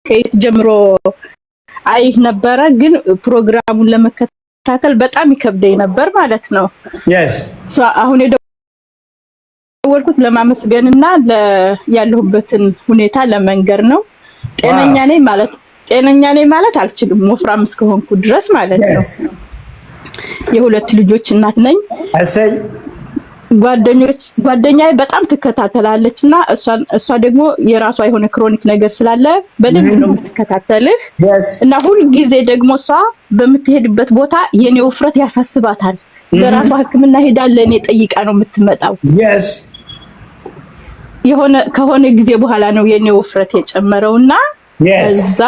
ከየት ጀምሮ አይ ነበረ ግን ፕሮግራሙን ለመከታተል በጣም ይከብደኝ ነበር ማለት ነው አሁን የደወልኩት ለማመስገንና ያለሁበትን ሁኔታ ለመንገር ነው ጤነኛ ነኝ ማለት አልችልም ወፍራም እስከሆንኩ ድረስ ማለት ነው የሁለት ልጆች እናት ነኝ አሰይ ጓደኛዬ በጣም ትከታተላለችና እሷ ደግሞ የራሷ የሆነ ክሮኒክ ነገር ስላለ በደንብ ነው የምትከታተልህ እና ሁሉ ጊዜ ደግሞ እሷ በምትሄድበት ቦታ የኔ ውፍረት ያሳስባታል በራሷ ህክምና ሄዳ ለኔ ጠይቃ ነው የምትመጣው ከሆነ ጊዜ በኋላ ነው የኔ ውፍረት የጨመረውና እዛ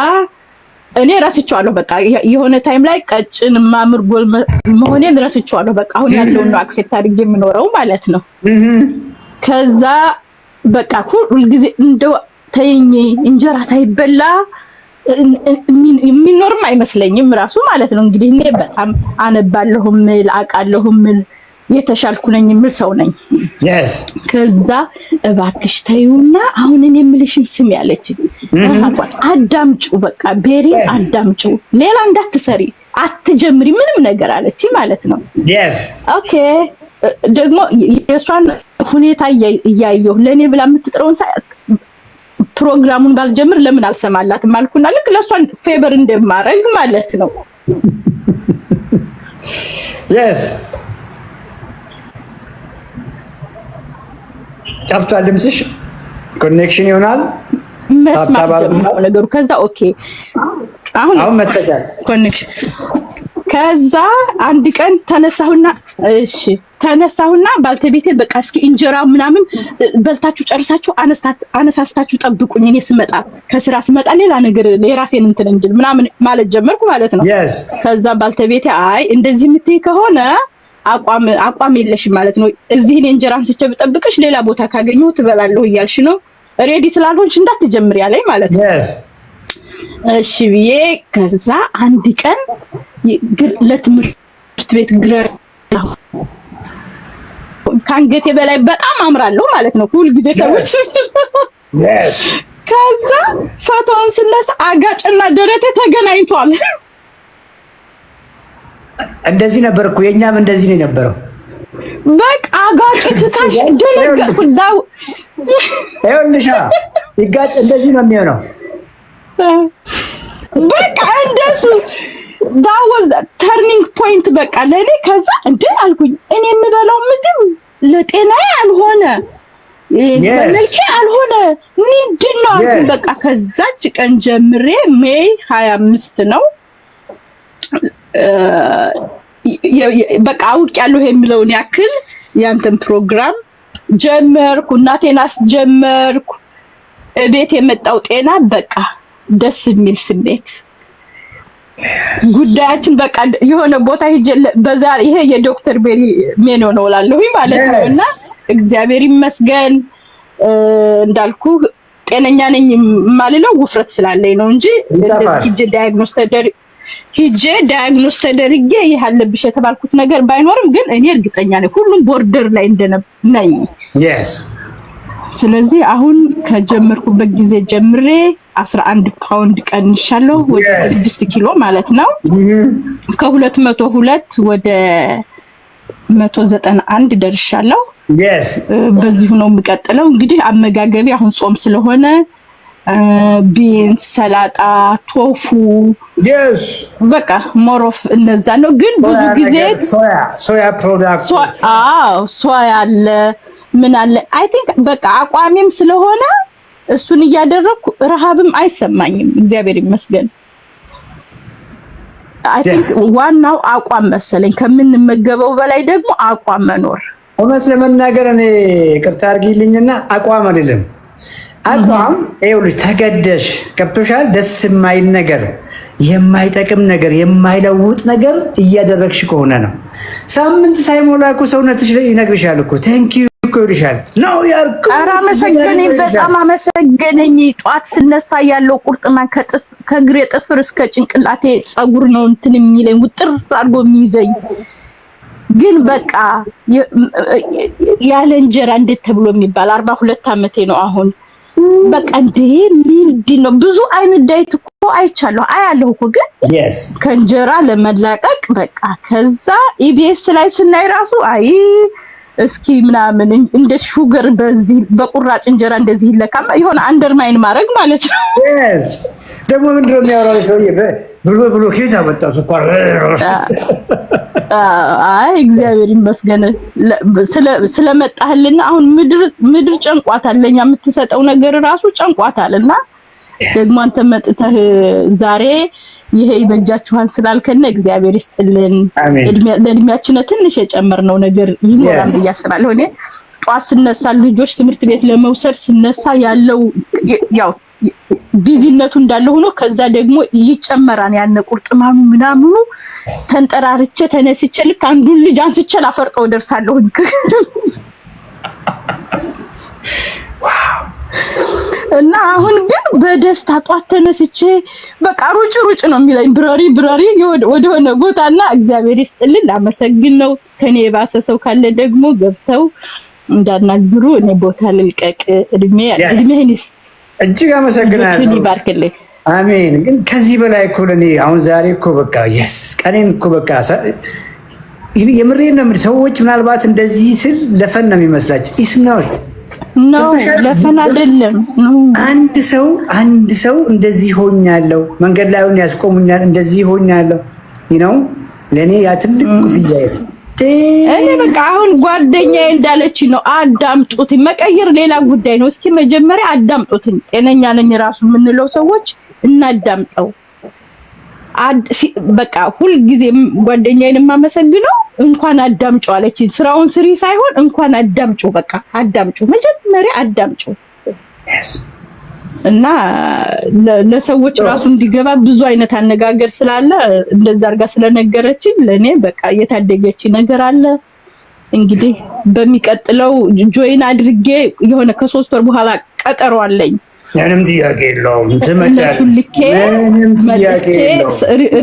እኔ ራስቻለሁ በቃ የሆነ ታይም ላይ ቀጭን ማምር ጎል መሆኔን ራስቻለሁ በቃ አሁን ያለው ነው አክሴፕት አድርጌ የምኖረው ማለት ነው ከዛ በቃ ሁሉ ጊዜ እንደው ተይኝ እንጀራ ሳይበላ የሚኖርም አይመስለኝም ራሱ ማለት ነው እንግዲህ እኔ በጣም አነባለሁም አቃለሁም የተሻልኩ ነኝ የምል ሰው ነኝ ከዛ እባክሽ ተይውና አሁን እኔ የምልሽን ስም ያለችኝ አዳምጩ በቃ ቤሪ አዳምጩ ሌላ እንዳትሰሪ አትጀምሪ ምንም ነገር አለች ማለት ነው ኦኬ ደግሞ የሷን ሁኔታ ያያየው ለኔ ብላ የምትጥረውን ፕሮግራሙን ባልጀምር ለምን አልሰማላትም አልኩና ልክ ለሷን ፌቨር እንደማረግ ማለት ነው ታፍቷል ድምጽሽ ኮኔክሽን ይሆናል ነገሩ ከዛ ኦኬ አሁን መተቻል ኮኔክሽን ከዛ አንድ ቀን ተነሳሁና ባልተቤቴን በቃ እስኪ እንጀራ ምናምን በልታችሁ ጨርሳችሁ አነሳስታችሁ ጠብቁኝ እኔ ስመጣ ከስራ ስመጣ ሌላ ነገር የራሴን እንትን እንድል ምናምን ማለት ጀመርኩ ማለት ነው ከዛ ባልተቤቴ አይ እንደዚህ የምትይ ከሆነ አቋም የለሽም ማለት ነው እዚህ እኔ እንጀራ አንስቼ ብጠብቅሽ ሌላ ቦታ ካገኘው ትበላለሁ እያልሽ ነው ሬዲ ስላልሆንሽ እንዳትጀምሪ ያለኝ ማለት ነው እሺ ብዬ ከዛ አንድ ቀን ለትምህርት ቤት ካንገቴ በላይ በጣም አምራለሁ ማለት ነው ሁሉ ጊዜ ሰዎች ከዛ ፎቶውን ስነሳ አጋጭና ደረቴ ተገናኝቷል እንደዚህ ነበርኩ የኛም እንደዚህ ነው የነበረው በቃ አጋጭት ታሽ ደነገጥኩ ዳው ይኸውልሽ ይጋጭ እንደዚህ ነው የሚሆነው በቃ እንደሱ that was the turning point በቃ ለኔ ከዛ እንዴ አልኩኝ እኔ የምበላው ምግብ ለጤናዬ አልሆነ ለልኬ አልሆነ ምንድነው አልኩኝ በቃ ከዛች ቀን ጀምሬ ሜይ 25 ነው በቃ አውቅ ያለው የሚለውን ያክል ያንተን ፕሮግራም ጀመርኩ እናቴን አስጀመርኩ ቤት የመጣው ጤና በቃ ደስ የሚል ስሜት ጉዳያችን በቃ የሆነ ቦታ በዛ ይሄ የዶክተር ቤሪ ሜኖ ነው ላለሁ ማለት ነውና እግዚአብሔር ይመስገን እንዳልኩ ጤነኛ ነኝ ማለለው ውፍረት ስላለኝ ነው እንጂ እንደዚህ ሂጄ ዳያግኖስ ተደርጌ ያለብሽ የተባልኩት ነገር ባይኖርም ግን እኔ እርግጠኛ ነኝ ሁሉም ቦርደር ላይ እንደነኝ ስለዚህ አሁን ከጀመርኩበት ጊዜ ጀምሬ 11 ፓውንድ ቀንሻለሁ ወደ 6 ኪሎ ማለት ነው ከ202 ወደ 191 ደርሻለሁ በዚህ ነው የምቀጥለው እንግዲህ አመጋገቢ አሁን ጾም ስለሆነ ቢንስ ሰላጣ ቶፉ በቃ ሞሮፍ እነዛ ነው ግን ብዙ ጊዜ ሶያ ፕሮዳክት ሶያ አለ ምን አለ አይ ቲንክ በቃ አቋሚም ስለሆነ እሱን ያደረኩ ረሃብም አይሰማኝም እግዚአብሔር ይመስገን አይ ቲንክ ዋናው አቋም መሰለኝ ከምንመገበው በላይ ደግሞ አቋም መኖር እውነት ለመናገር እኔ ቅርታ አድርጊልኝና አቋም አይደለም አቋም ይኸውልሽ ተገደሽ ገብቶሻል ደስ የማይል ነገር የማይጠቅም ነገር የማይለውጥ ነገር እያደረግሽ ከሆነ ነው ሳምንት ሳይሞላ እኮ ሰውነትሽ ይነግርሻል እኮ ቴንክ ዩ ይልሻል ነው ያርኩ አራመሰገነኝ በጣም አመሰገነኝ ጧት ስነሳ ያለው ቁርጥማ ከግሬ ጥፍር እስከ ጭንቅላቴ ጸጉር ነው እንትን የሚለኝ ውጥር አድርጎ የሚይዘኝ ግን በቃ ያለ እንጀራ እንዴት ተብሎ የሚባል 42 አመቴ ነው አሁን በቃ ምንድን ነው ብዙ አይነት ዳይት እኮ አይቻለሁ አያለሁ እኮ ግን ከእንጀራ ለመላቀቅ በቃ ከዛ ኢቢኤስ ላይ ስናይ ራሱ አይ እስኪ ምናምን እንደ ሹገር በዚህ በቁራጭ እንጀራ እንደዚህ ይለካም ይሆን አንደርማይን ማድረግ ማለት ነው። ደግሞ ምንድን ነው የሚያወራው ሰውዬ ብሎ ከየት አመጣው ስኳር? አይ እግዚአብሔር ይመስገን ስለመጣህልና አሁን ምድር ጨንቋታል። ለኛ የምትሰጠው ነገር ራሱ ጨንቋታልና ደግሞ አንተ መጥተህ ዛሬ ይሄ ይበጃችኋል ስላልከነ እግዚአብሔር ይስጥልን። ለእድሜያችን ትንሽ የጨመርነው ነገር ይኖራል ብያስባለሁ። እኔ ጧት ስነሳ ልጆች ትምህርት ቤት ለመውሰድ ስነሳ ያለው ያው ቢዚነቱ እንዳለ ሆኖ ከዛ ደግሞ ይጨመራል ያን ቁርጥማሙ ምናምኑ ተንጠራርቼ ተነስቼ ልክ አንዱን ልጅ አንስቼ ላፈርጠው ደርሳለሁ። እና አሁን ግን በደስታ ጧት ተነስቼ በቃ ሩጭ ነው የሚለኝ ብራሪ ወደ ሆነ ቦታና እግዚአብሔር ይስጥልን ላመሰግን ነው። ከኔ የባሰ ሰው ካለ ደግሞ ገብተው እንዳናግሩ እኔ ቦታ ልልቀቅ። እድሜህን ይስጥ። እጅግ አመሰግናለሁ። ይባርክልኝ። አሜን። ግን ከዚህ በላይ እኮ ለኔ አሁን ዛሬ እኮ በቃ ቀኔን እኮ በቃ የምሬን ነው። ሰዎች ምናልባት እንደዚህ ስል ለፈን ነው የሚመስላቸው። ኢስናውት ነው ለፈን አይደለም። አንድ ሰው እንደዚህ ሆኛለሁ፣ መንገድ ላይ ሆኜ ያስቆሙኛል፣ እንደዚህ ሆኛለሁ ነው ለኔ ያ ትልቅ ክፍያ ነው። እኔ በቃ አሁን ጓደኛዬ እንዳለች ነው አዳምጡት። መቀየር ሌላ ጉዳይ ነው። እስኪ መጀመሪያ አዳምጡት። ጤነኛ ነኝ ራሱ የምንለው ሰዎች እናዳምጠው። በቃ ሁል ጊዜ ጓደኛዬን የማመሰግነው እንኳን አዳምጩ አለችኝ። ስራውን ስሪ ሳይሆን እንኳን አዳምጩ፣ በቃ አዳምጩ፣ መጀመሪያ አዳምጩ። እና ለሰዎች ራሱ እንዲገባ ብዙ አይነት አነጋገር ስላለ እንደዛ አርጋ ስለነገረችኝ ለኔ በቃ የታደገች ነገር አለ። እንግዲህ በሚቀጥለው ጆይን አድርጌ የሆነ ከ3 ወር በኋላ ቀጠሮ አለኝ። ምንም ጥያቄ የለውም። ትመጫለሽ።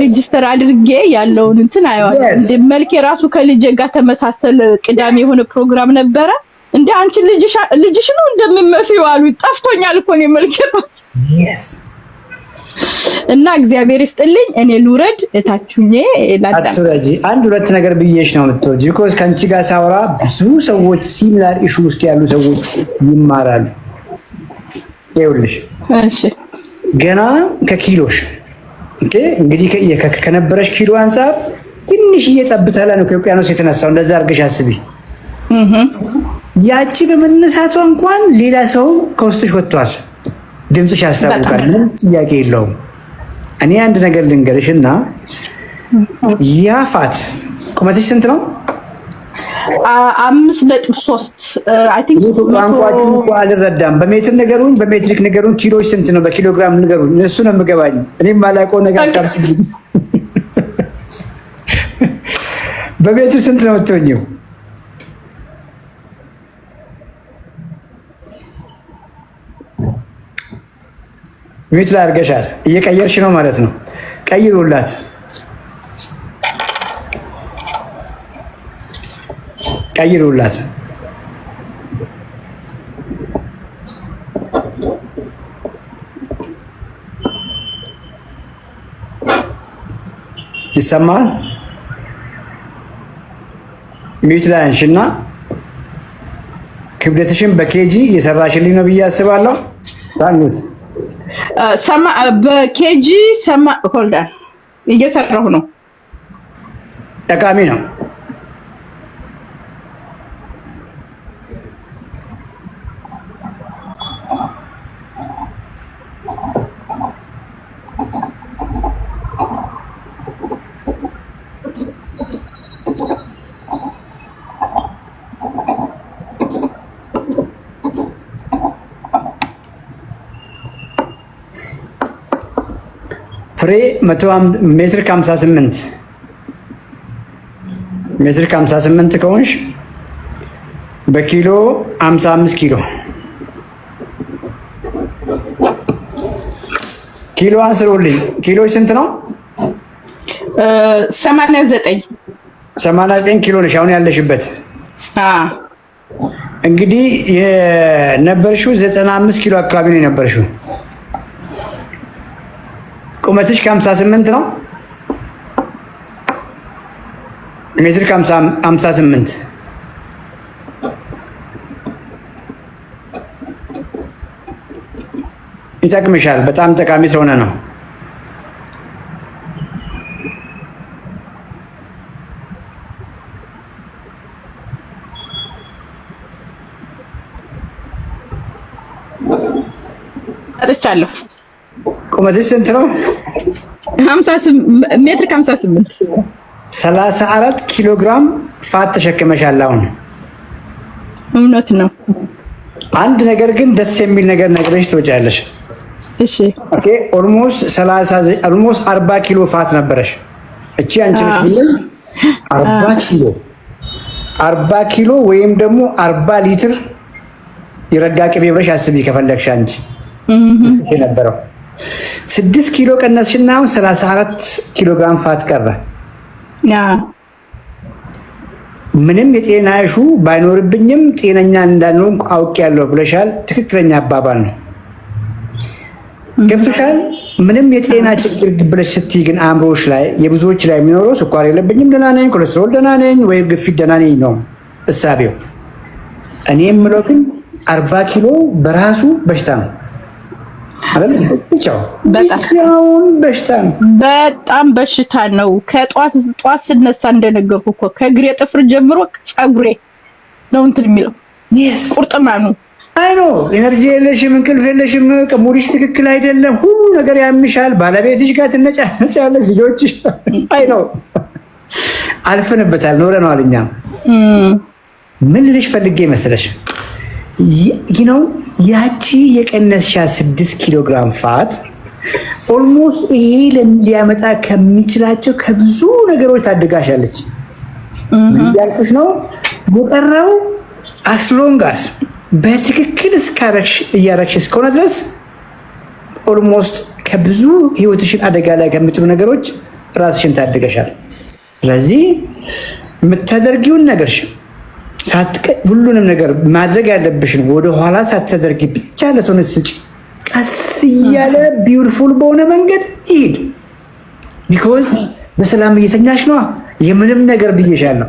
ሬጂስተር አድርጌ ያለውን እንትን አየዋለሁ። እንደ መልኬ ራሱ ከልጄ ጋር ተመሳሰለ። ቅዳሜ የሆነ ፕሮግራም ነበረ። እንደ አንቺ ልጅሽ ነው እንደምመስዩ አሉ። ጠፍቶኛል እኮ ነው መልኬ ራሱ። እና እግዚአብሔር ይስጥልኝ። እኔ ልውረድ እታችሁኝ ላዳም አንድ ሁለት ነገር ብዬሽ ነው የምትወጂ። ቢኮዝ ከአንቺ ጋር ሳወራ ብዙ ሰዎች ሲሚላር ኢሹ ውስጥ ያሉ ሰዎች ይማራሉ። ይኸውልሽ እሺ ገና ከኪሎሽ እንግዲህ ከነበረሽ ኪሎ አንፃር ትንሽዬ ጠብታ ላይ ነው ከውቅያኖስ የተነሳው። እንደዛ አድርገሽ አስቢ። ያቺ በመነሳቷ እንኳን ሌላ ሰው ከውስጥሽ ወጥቷል። ድምፅሽ ያስታውቃል። ምን ጥያቄ የለውም። እኔ አንድ ነገር ልንገርሽና ያፋት ቁመትሽ ስንት ነው? 5.3 አይ ቲንክ ቋንቋችሁ እኮ አልረዳም። በሜትር ነገሩኝ፣ በሜትሪክ ነገሩኝ። ኪሎሽ ስንት ነው? በኪሎግራም ነገሩኝ። እሱ ነው የምገባኝ። እኔም ማላውቀው ነገር አታርሱ። በሜትር ስንት ነው የምትሆኚው? ሜትር ላይ አድርገሻል። እየቀየርሽ ነው ማለት ነው። ቀይሩላት። ቀይሩላት። ይሰማል? ሚዩት ላይ አንሺና ክብደትሽን በኬጂ እየሰራሽልኝ ነው ብዬ አስባለሁ። ታንዩት በኬጂ ሆልዳን እየሰራሁ ነው። ጠቃሚ ነው። ፍሬ 100 ሜትር ከ58 ሜትር ከ58 ከሆንሽ በኪሎ 55 ኪሎ ኪሎ አንስሩልኝ። ኪሎ ስንት ነው? 89 ኪሎ ነሽ አሁን ያለሽበት። እንግዲህ የነበርሽው 95 ኪሎ አካባቢ ነው የነበርሽው። ቁመትሽ ከ58 ነው። ሜትር ከ58 ይጠቅምሻል። በጣም ጠቃሚ ስለሆነ ነው። አጥቻለሁ። ቁመትሽ ስንት ነው? 58 ሜትር ከ58 34 ኪሎ ግራም ፋት ተሸክመሻል አሁን። እውነት ነው። አንድ ነገር ግን ደስ የሚል ነገር ነግረሽ ትወጫለሽ። እሺ ኦኬ። ኦልሞስት 40 ኪሎ ፋት ነበረሽ። እቺ አንቺ ነሽ ቢልም 40 ኪሎ ወይም ደግሞ 40 ሊትር የረጋ ቅቤ ብለሽ አስቢ ከፈለግሽ አንቺ የነበረው 6 ኪሎ ቀነስሽና አሁን 34 ኪሎ ግራም ፋት ቀረ። ምንም የጤና ኢሹ ባይኖርብኝም ጤነኛ እንዳልሆንኩ አውቄያለሁ ብለሻል። ትክክለኛ አባባል ነው። ገብቶሻል። ምንም የጤና ችግር ብለሽ ስትይ ግን አእምሮሽ ላይ የብዙዎች ላይ የሚኖረው ስኳር የለብኝም ደህና ነኝ፣ ኮሌስትሮል ደህና ነኝ፣ ወይ ግፊት ደህና ነኝ ነው እሳቤው። እኔ የምለው ግን 40 ኪሎ በራሱ በሽታ ነው አይደል? በሽታ ነው። በጣም በሽታ ነው። ከጧት ስነሳ እንደነገርኩ እኮ ከእግሬ ጥፍር ጀምሮ ፀጉሬ ነው እንትን የሚለው ቁርጥማኑ። አይ ኖ ኤነርጂ የለሽም፣ እንቅልፍ የለሽም፣ ሙድሽ ትክክል አይደለም፣ ሁሉ ነገር ያምሻል። ባለቤትሽ ጋር ትነጫነጫለሽ፣ ልጆችሽ። አይ ኖ አልፈንበታል፣ ኖረነዋል። እኛም ምን ልልሽ ፈልጌ መሰለሽ ነው ያቺ የቀነስሻ 6 ኪሎ ግራም ፋት ኦልሞስት ይሄ ሊያመጣ ከሚችላቸው ከብዙ ነገሮች ታድጋሻለች። ምን ያልኩሽ ነው የቀረው አስሎንጋስ በትክክል እያረግሽ እስከሆነ ድረስ ኦልሞስት ከብዙ ህይወትሽን አደጋ ላይ ከምጥሉ ነገሮች ራስሽን ታድገሻል። ስለዚህ የምታደርጊውን ነገርሽ ሁሉንም ነገር ማድረግ ያለብሽን ወደ ኋላ ሳትደርጊ ብቻ ለሰውነት ስጪ። ቀስ እያለ ቢዩቲፉል በሆነ መንገድ ይሄድ። ቢኮዝ በሰላም እየተኛሽ ነው። የምንም ነገር ብዬሻለሁ።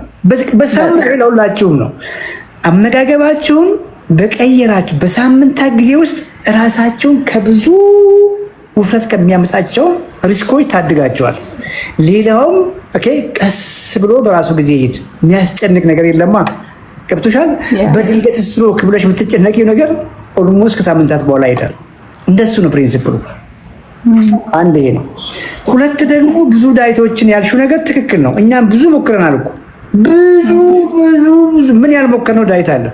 በሳምንት ለሁላችሁም ነው። አመጋገባችሁን በቀየራችሁ በሳምንታት ጊዜ ውስጥ ራሳችሁን ከብዙ ውፍረት ከሚያመጣቸው ሪስኮች ታድጋቸዋል። ሌላውም ቀስ ብሎ በራሱ ጊዜ ይሄድ። የሚያስጨንቅ ነገር የለማ። ገብቶሻል። በድንገት ስትሮክ ብለሽ የምትጨነቂው ነገር ኦልሞስት ከሳምንታት በኋላ ይሄዳል። እንደሱ ነው ፕሪንሲፕሉ። አንድ ይሄ ነው። ሁለት ደግሞ ብዙ ዳይቶችን ያልሽው ነገር ትክክል ነው። እኛም ብዙ ሞክረናል እኮ ብዙ ምን ያልሞከርነው ዳይት አለ።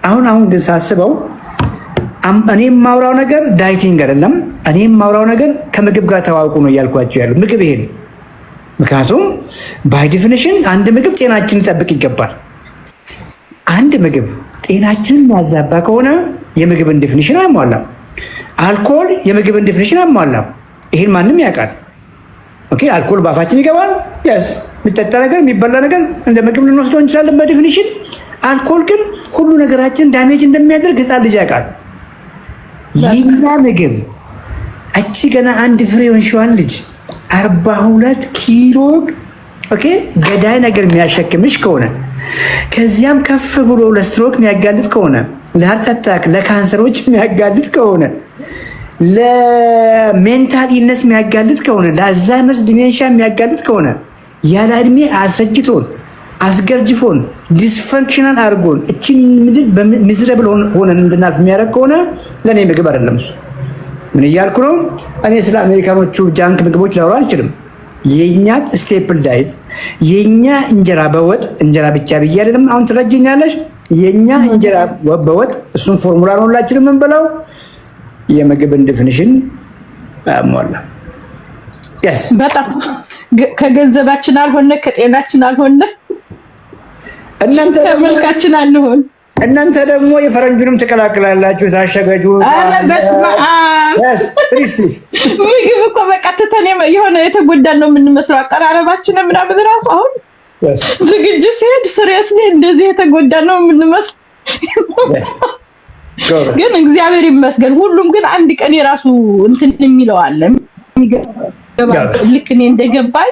አሁን ግን ሳስበው እኔ የማውራው ነገር ዳይቲንግ አይደለም። እኔ የማውራው ነገር ከምግብ ጋር ተዋውቁ ነው እያልኳቸው ያለው። ምግብ ይሄ ነው። ምክንያቱም ባይ ዲፊኒሽን አንድ ምግብ ጤናችንን ሊጠብቅ ይገባል። አንድ ምግብ ጤናችንን የሚያዛባ ከሆነ የምግብን ዲፊኒሽን አያሟላም። አልኮል የምግብን ዲፊኒሽን አያሟላም። ይሄን ማንም ያውቃል። አልኮል በአፋችን ይገባል። ያስ የሚጠጣ ነገር የሚበላ ነገር እንደ ምግብ ልንወስደው እንችላለን በዲፊኒሽን። አልኮል ግን ሁሉ ነገራችን ዳሜጅ እንደሚያደርግ ህፃን ልጅ ያውቃል። የኛ ምግብ እቺ ገና አንድ ፍሬ የሆንሽዋን ልጅ 42 ኪሎ ገዳይ ነገር የሚያሸክምሽ ከሆነ ከዚያም ከፍ ብሎ ለስትሮክ የሚያጋልጥ ከሆነ ለሃርት አታክ ለካንሰሮች የሚያጋልጥ ከሆነ ለሜንታል ኢልነስ የሚያጋልጥ ከሆነ ለአልዛይመርስ ዲሜንሺያ የሚያጋልጥ ከሆነ ያለ እድሜ አስረጅቶን አስገርጅፎን ዲስፈንክሽናል አድርጎን እቺን ምድር በሚዝረብል ሆነን እንድናልፍ የሚያደርግ ከሆነ ለእኔ ምግብ አይደለም እሱ። ምን እያልኩ ነው? እኔ ስለ አሜሪካኖቹ ጃንክ ምግቦች ላወራ አልችልም። የኛ ስቴፕል ዳይት የኛ እንጀራ በወጥ እንጀራ ብቻ ብዬ አይደለም። አሁን ትረጅኛለሽ። የኛ እንጀራ በወጥ እሱን ፎርሙላ ነው ሁላችንም የምንበላው። የምግብን ዲፊኒሽን አሟላ። ያስ በጣም ከገንዘባችን አልሆነ ከጤናችን አልሆነ እናንተ ከመልካችን አልሆነ እናንተ ደግሞ የፈረንጁንም ትቀላቅላላችሁ። ታሸገጁ ምግብ እኮ በቃ ትተን የሆነ የተጎዳን ነው የምንመስለው። አቀራረባችን ምናምን ራሱ አሁን ዝግጅት ሲሄድ ሲሪየስሊ እንደዚህ የተጎዳን ነው የምንመስለው። ግን እግዚአብሔር ይመስገን ሁሉም ግን አንድ ቀን የራሱ እንትን የሚለው አለ። ልክ እኔ እንደገባኝ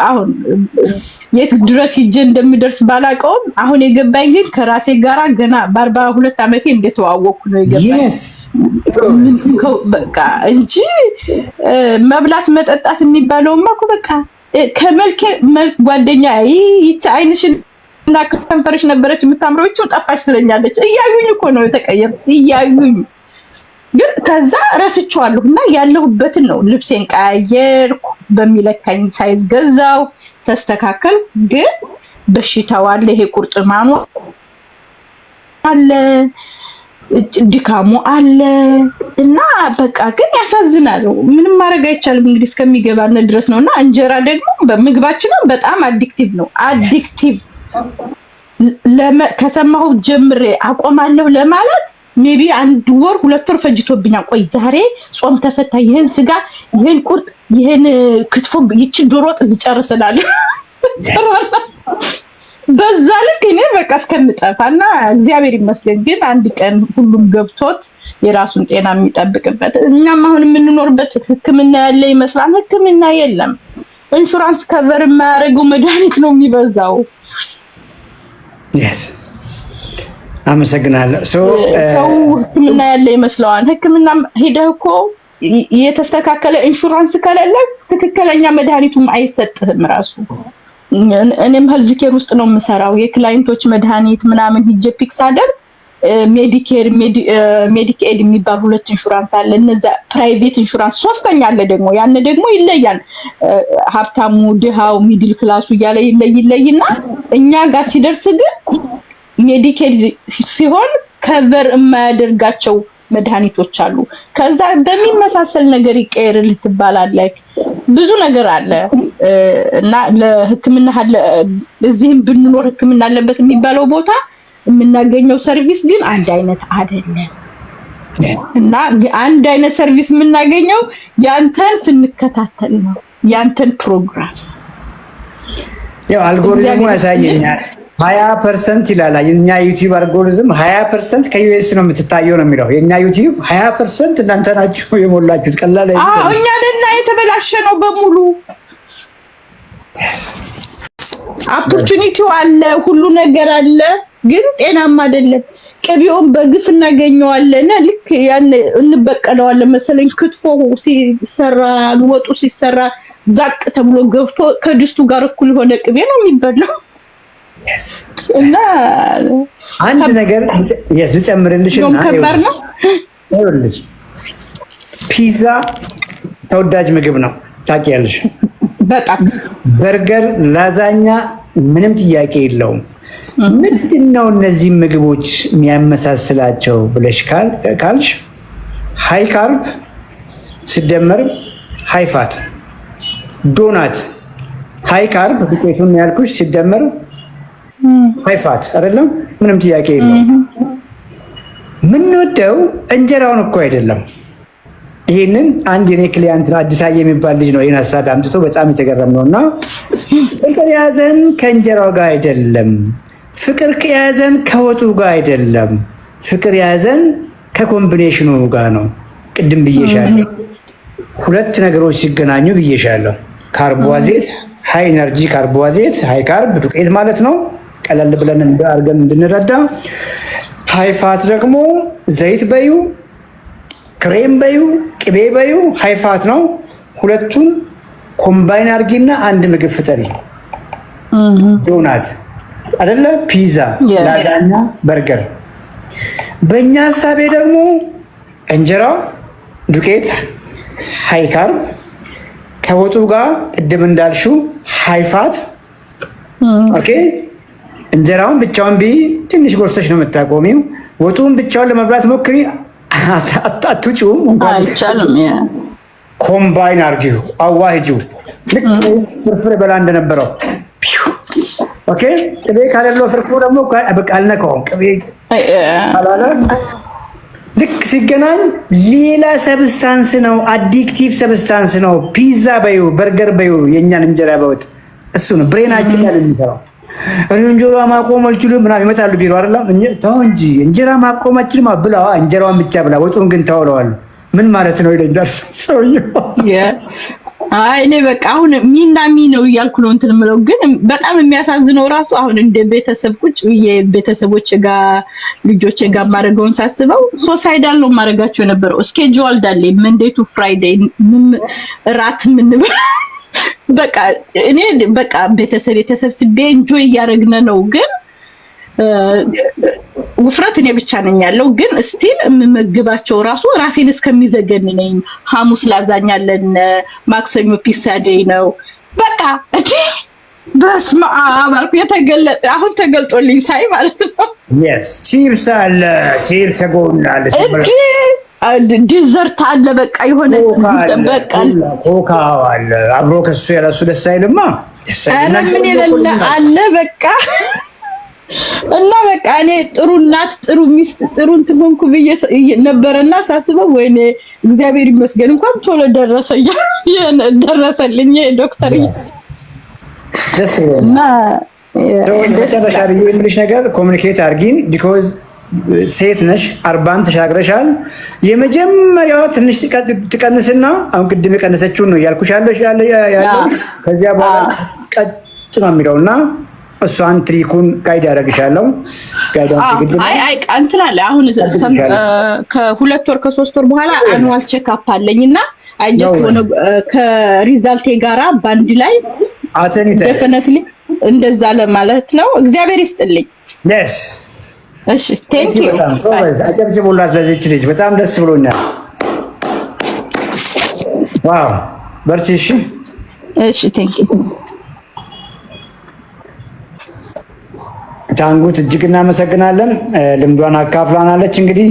አሁን የት ድረስ ሂጄ እንደምደርስ ባላውቀውም አሁን የገባኝ ግን ከራሴ ጋራ ገና በ42 ዓመቴ እንደተዋወቅኩ ነው የገባኝ። በቃ እንጂ መብላት መጠጣት የሚባለውማ እኮ በቃ ከመልክ ጓደኛ ይቺ አይንሽን እና ከንፈርሽ ነበረች የምታምረው እቺው ጠፋሽ ትለኛለች። እያዩኝ እኮ ነው የተቀየርኩት እያዩኝ። ግን ከዛ ረስቼዋለሁ እና ያለሁበትን ነው ልብሴን ቀያየርኩ፣ በሚለካኝ ሳይዝ ገዛው፣ ተስተካከል። ግን በሽታው አለ፣ ይሄ ቁርጥማኑ አለ፣ ድካሙ አለ እና በቃ ግን ያሳዝናል። ምንም ማድረግ አይቻልም እንግዲህ እስከሚገባን ድረስ ነውና እንጀራ ደግሞ በምግባችንም በጣም አዲክቲቭ ነው። አዲክቲቭ ከሰማሁ ጀምሬ አቆማለሁ ለማለት ሜቢ 1 ወር 2 ወር ፈጅቶብኛል። ቆይ ዛሬ ጾም ተፈታ፣ ይሄን ስጋ፣ ይሄን ቁርጥ፣ ይሄን ክትፎ፣ ይቺ ዶሮ ወጥ ልጨርስላለሁ በዛ ልክ እኔ በቃ እስከምጠፋና እግዚአብሔር ይመስገን ግን አንድ ቀን ሁሉም ገብቶት የራሱን ጤና የሚጠብቅበት። እኛም አሁን የምንኖርበት ሕክምና ያለ ይመስላል። ሕክምና የለም። ኢንሹራንስ ከቨር የማያደርገው መድኃኒት ነው የሚበዛው። yes አመሰግናለሁ። ሰው ሕክምና ያለ ይመስለዋል። ሕክምና ሄደህ እኮ የተስተካከለ ኢንሹራንስ ከሌለ ትክክለኛ መድኃኒቱም አይሰጥህም ራሱ። እኔም ሄልዝ ኬር ውስጥ ነው የምሰራው። የክላይንቶች መድኃኒት ምናምን ሂጄ ፒክስ አደር ሜዲኬር ሜዲኬድ የሚባል 2 ኢንሹራንስ አለ። እነዛ ፕራይቬት ኢንሹራንስ 3ኛ አለ ደግሞ ያን ደግሞ ይለያል። ሀብታሙ ድሃው ሚድል ክላሱ እያለ ይለይና እኛ ጋር ሲደርስ ግን ሜዲኬድ ሲሆን ከቨር የማያደርጋቸው መድኃኒቶች አሉ። ከዛ በሚመሳሰል ነገር ይቀየርልህ ትባላለህ። ብዙ ነገር አለ እና ለሕክምና እዚህም ብንኖር ሕክምና አለበት የሚባለው ቦታ የምናገኘው ሰርቪስ ግን አንድ አይነት አይደለም። እና አንድ አይነት ሰርቪስ የምናገኘው ያንተን ስንከታተል ነው፣ ያንተን ፕሮግራም ያው አልጎሪዝሙ ያሳየኛል። 20% ይላል የኛ ዩቲዩብ አልጎሪዝም 20% ከዩኤስ ነው የምትታየው ነው የሚለው። የኛ ዩቲዩብ 20% እናንተ ናችሁ የሞላችሁት። ቀላል አይደለም። እኛ ለና የተበላሸ ነው በሙሉ። ኦፖርቹኒቲው አለ፣ ሁሉ ነገር አለ፣ ግን ጤናማ አይደለም። ቅቤውን በግፍ እናገኘዋለን። ልክ ያን እንበቀለዋለን መሰለኝ። ክትፎ ሲሰራ ወጡ ሲሰራ ዛቅ ተብሎ ገብቶ ከድስቱ ጋር እኩል የሆነ ቅቤ ነው የሚበላው። እና አንድ ነገር ልጨምርልሽና ይኸውልሽ ፒዛ ተወዳጅ ምግብ ነው ታውቂያለሽ። በጣም በርገር፣ ላዛኛ ምንም ጥያቄ የለውም። ምንድነው እነዚህ ምግቦች የሚያመሳስላቸው ብለሽ ካልሽ ሃይ ካርብ ሲደመር ሃይ ፋት። ዶናት ሃይ ካርብ ዱቄቱን ያልኩሽ ሲደመር ሃይ ፋት አይደለም? ምንም ጥያቄ የለውም። ምንወደው እንጀራውን እኮ አይደለም። ይሄንን አንድ የኔ ክሊያንት አዲስ አበባ የሚባል ልጅ ነው ይሄን ሀሳብ አምጥቶ በጣም የተገረም ነውና ፍቅር ያዘን ከእንጀራው ጋር አይደለም፣ ፍቅር ከያዘን ከወጡ ጋር አይደለም፣ ፍቅር ያዘን ከኮምቢኔሽኑ ጋር ነው። ቅድም ብዬሻለሁ፣ 2 ነገሮች ሲገናኙ ብዬሻለሁ። ካርቦሃይድሬት ሃይ ኤነርጂ ካርቦሃይድሬት ሃይ ካርብ ዱቄት ማለት ነው፣ ቀለል ብለን አድርገን እንድንረዳ። ሃይ ፋት ደግሞ ዘይት በዩ ክሬም በዩ ቅቤ በዩ ሃይ ፋት ነው። ሁለቱን ኮምባይን አድርጊና አንድ ምግብ ፍጠሪ። ዶናት አይደለ፣ ፒዛ፣ ላዛኛ፣ በርገር። በእኛ ሀሳቤ ደግሞ እንጀራው ዱቄት ሃይ ካርብ ከወጡ ጋር ቅድም እንዳልሽው ሃይ ፋት። ኦኬ እንጀራውን ብቻውን ትንሽ ጎርሰሽ ነው የምታቆሚው። ወጡን ብቻውን ለመብላት ሞክሪ፣ አትጩም እንኳን አይቻልም። ኮምባይን አርጊው፣ አዋህጂው። ልክ ፍርፍር በላ እንደነበረው። ኦኬ ቅቤ ካለለው ፍርፍሩ ደግሞ በቃ አልነካውም። ቅቤ አላለ ልክ ሲገናኝ ሌላ ሰብስታንስ ነው፣ አዲክቲቭ ሰብስታንስ ነው። ፒዛ በዩ በርገር በዩ የኛን እንጀራ በወጥ እሱ ነው ብሬናችን ያለ የሚሰራው። እኔ እንጀራ ማቆም አልችልም ምናምን ይመጣሉ ቢሮ አይደለም ተው እንጂ እንጀራ ማቆም አልችልም ብላ እንጀራውን ብቻ ብላ ወጡን ግን ታውለዋል። ምን ማለት ነው ይለኛል ሰውዬው። አይ እኔ በቃ አሁን ሚና ሚ ነው እያልኩ ነው እንትን የምለው። ግን በጣም የሚያሳዝነው ራሱ አሁን እንደ ቤተሰብ ቁጭ ብዬ ቤተሰቦቼ ጋር ልጆቼ ጋር ማድረገውን ሳስበው ሶሳይዳል ነው ማድረጋቸው የነበረው። ስኬጁል ዳለኝ መንዴይ ቱ ፍራይዴይ ራት ምን በቃ እኔ በቃ ቤተሰብ ስቤ ኢንጆይ እያደረግን ነው። ግን ውፍረት እኔ ብቻ ነኝ ያለው። ግን ስቲል የምመግባቸው ራሱ ራሴን እስከሚዘገንነኝ ሐሙስ ላዛኛ አለን፣ ማክሰኞ ፒሳ ዴይ ነው። በቃ እጂ በስመ አብ አልኩ። የተገለጠ አሁን ተገልጦልኝ ሳይ ማለት ነው። yes ቺፕስ አለ፣ ቺፕስ ጎናል እጂ ዲዘርት አለ። በቃ የሆነ በቃ ኮካ አለ አብሮ ከሱ ያለሱ ደስ አይልማ። አረ ምን ይላል አለ በቃ እና በቃ እኔ ጥሩ እናት ጥሩ ሚስት ጥሩ እንትን ሆንኩ ብዬ ነበርና ሳስበው ወይኔ እግዚአብሔር ይመስገን እንኳን ቶሎ ደረሰልኝ ዶክተር ደስ እና ተጨረሻል የሚልሽ ነገር ኮሙኒኬት አርጊን ቢኮዝ ሴት ነሽ 40 ተሻግረሻል። የመጀመሪያው ትንሽ ትቀንስና አሁን ቅድም የቀነሰችውን ነው ያልኩሽ ያለው ከዚያ በኋላ ቀጥ ነው የሚለውና እሷን ትሪኩን ጋይድ ያደርግሻለሁ። ጋይዳንስ ግድ አይ እንትን አለ አሁን ከሁለት ወር ከ3 ወር በኋላ አኑዋል ቼክአፕ አለኝና አይ ጀስት ሆነ ከሪዛልቴ ጋራ ባንድ ላይ ዴፊኒትሊ እንደዛ ለማለት ነው። እግዚአብሔር ይስጥልኝ። yes እሺ ቴንክ ዩ አጨብጭቡላት ለዚች ልጅ በጣም ደስ ብሎኛል። ዋው በርቺ። እሺ ቴንክ ዩ ታንጉት እጅግ እናመሰግናለን። ልምዷን አካፍላናለች እንግዲህ